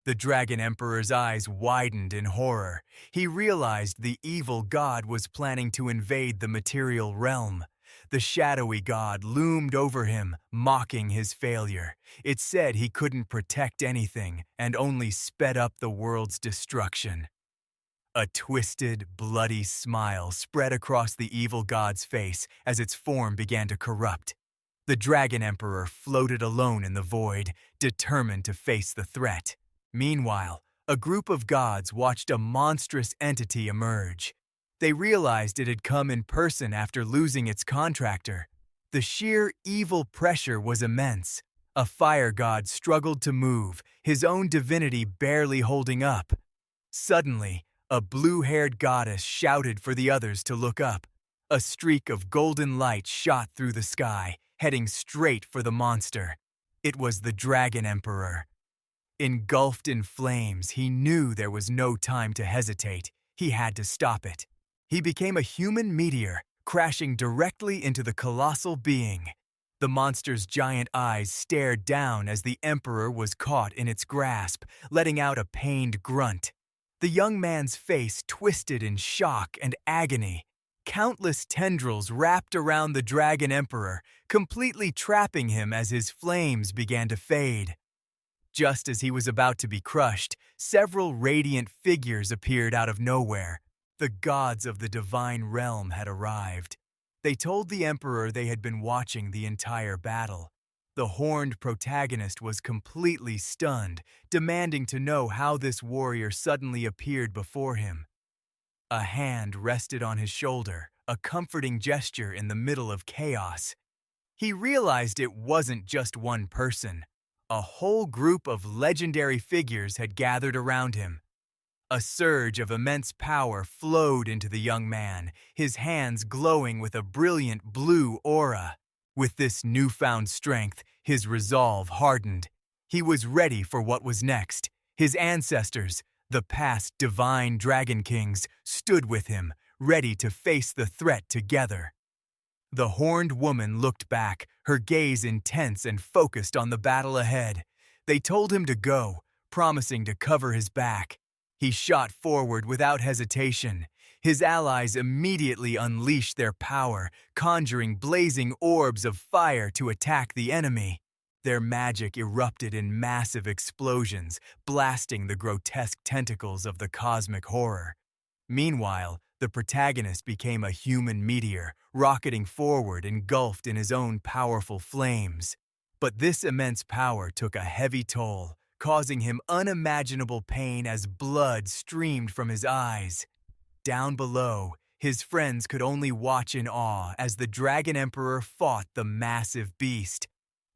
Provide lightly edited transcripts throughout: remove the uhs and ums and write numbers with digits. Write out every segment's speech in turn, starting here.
The Dragon Emperor's eyes widened in horror. He realized the evil god was planning to invade the material realm. The shadowy god loomed over him, mocking his failure. It said he couldn't protect anything and only sped up the world's destruction. A twisted, bloody smile spread across the evil god's face as its form began to corrupt. The Dragon Emperor floated alone in the void, determined to face the threat. Meanwhile, a group of gods watched a monstrous entity emerge. They realized it had come in person after losing its contractor. The sheer evil pressure was immense. A fire god struggled to move, his own divinity barely holding up. Suddenly, a blue-haired goddess shouted for the others to look up. A streak of golden light shot through the sky, heading straight for the monster. It was the Dragon Emperor. Engulfed in flames, he knew there was no time to hesitate. He had to stop it. He became a human meteor, crashing directly into the colossal being. The monster's giant eyes stared down as the Emperor was caught in its grasp, letting out a pained grunt. The young man's face twisted in shock and agony. Countless tendrils wrapped around the Dragon Emperor, completely trapping him as his flames began to fade. Just as he was about to be crushed, several radiant figures appeared out of nowhere. The gods of the divine realm had arrived. They told the Emperor they had been watching the entire battle. The horned protagonist was completely stunned, demanding to know how this warrior suddenly appeared before him. A hand rested on his shoulder, a comforting gesture in the middle of chaos. He realized it wasn't just one person. A whole group of legendary figures had gathered around him. A surge of immense power flowed into the young man, his hands glowing with a brilliant blue aura. With this newfound strength, his resolve hardened. He was ready for what was next. His ancestors, the past divine dragon kings, stood with him, ready to face the threat together. The horned woman looked back, her gaze intense and focused on the battle ahead. They told him to go, promising to cover his back. He shot forward without hesitation. His allies immediately unleashed their power, conjuring blazing orbs of fire to attack the enemy. Their magic erupted in massive explosions, blasting the grotesque tentacles of the cosmic horror. Meanwhile, the protagonist became a human meteor, rocketing forward engulfed in his own powerful flames. But this immense power took a heavy toll, causing him unimaginable pain as blood streamed from his eyes. Down below, his friends could only watch in awe as the Dragon Emperor fought the massive beast.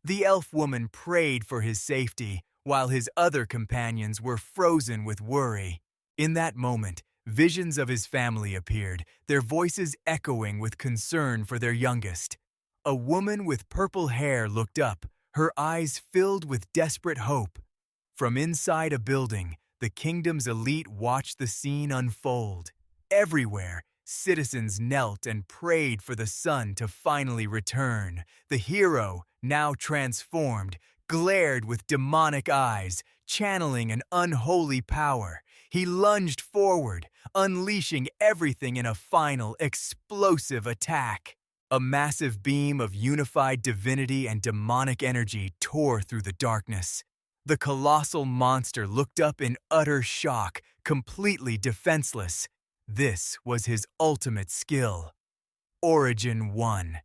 The elf woman prayed for his safety, while his other companions were frozen with worry. In that moment, visions of his family appeared, their voices echoing with concern for their youngest. A woman with purple hair looked up, her eyes filled with desperate hope. From inside a building, the kingdom's elite watched the scene unfold. Everywhere, citizens knelt and prayed for the son to finally return. The hero, now transformed, glared with demonic eyes, channeling an unholy power. He lunged forward, unleashing everything in a final, explosive attack. A massive beam of unified divinity and demonic energy tore through the darkness. The colossal monster looked up in utter shock, completely defenseless. This was his ultimate skill. Origin 1.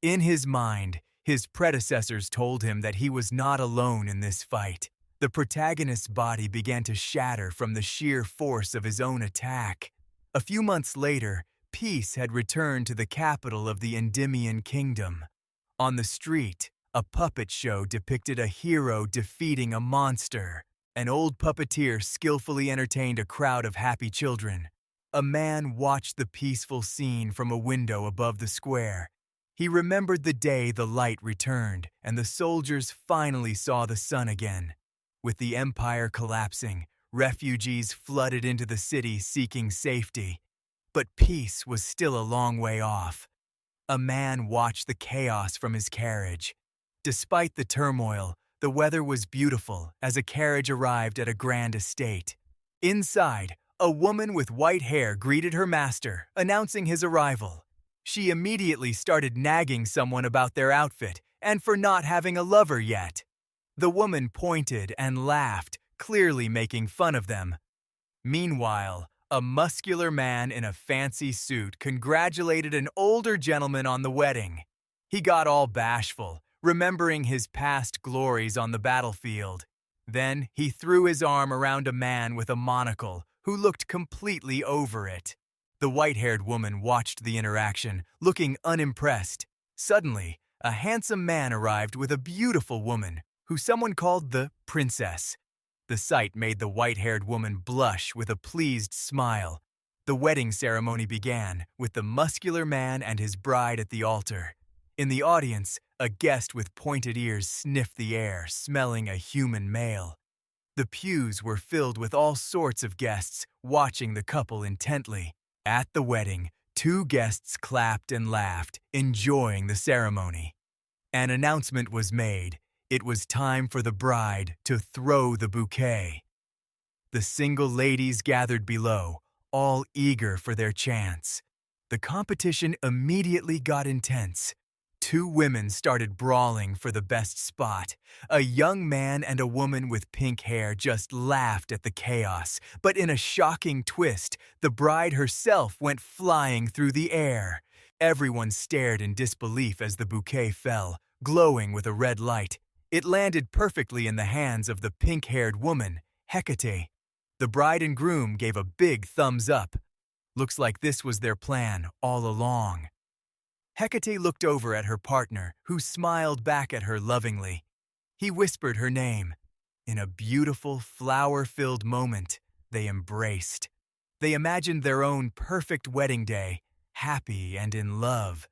In his mind, his predecessors told him that he was not alone in this fight. The protagonist's body began to shatter from the sheer force of his own attack. A few months later, peace had returned to the capital of the Endymion kingdom. On the street, a puppet show depicted a hero defeating a monster. An old puppeteer skillfully entertained a crowd of happy children. A man watched the peaceful scene from a window above the square. He remembered the day the light returned and the soldiers finally saw the sun again. With the empire collapsing, refugees flooded into the city seeking safety. But peace was still a long way off. A man watched the chaos from his carriage. Despite the turmoil, The weather was beautiful as a carriage arrived at a grand estate. Inside, a woman with white hair greeted her master, announcing his arrival. She immediately started nagging someone about their outfit and for not having a lover yet. The woman pointed and laughed, clearly making fun of them. Meanwhile, a muscular man in a fancy suit congratulated an older gentleman on the wedding. He got all bashful, remembering his past glories on the battlefield. Then he threw his arm around a man with a monocle who looked completely over it. The white-haired woman watched the interaction, looking unimpressed. Suddenly, a handsome man arrived with a beautiful woman, who someone called the princess. The sight made the white-haired woman blush with a pleased smile. The wedding ceremony began, with the muscular man and his bride at the altar. In the audience, a guest with pointed ears sniffed the air, smelling a human male. The pews were filled with all sorts of guests, watching the couple intently. At the wedding, 2 guests clapped and laughed, enjoying the ceremony. An announcement was made. It was time for the bride to throw the bouquet. The single ladies gathered below, all eager for their chance. The competition immediately got intense. 2 women started brawling for the best spot. A young man and a woman with pink hair just laughed at the chaos, but in a shocking twist, the bride herself went flying through the air. Everyone stared in disbelief as the bouquet fell, glowing with a red light. It landed perfectly in the hands of the pink-haired woman, Hecate. The bride and groom gave a big thumbs up. Looks like this was their plan all along. Hecate looked over at her partner, who smiled back at her lovingly. He whispered her name. In a beautiful, flower-filled moment, they embraced. They imagined their own perfect wedding day, happy and in love.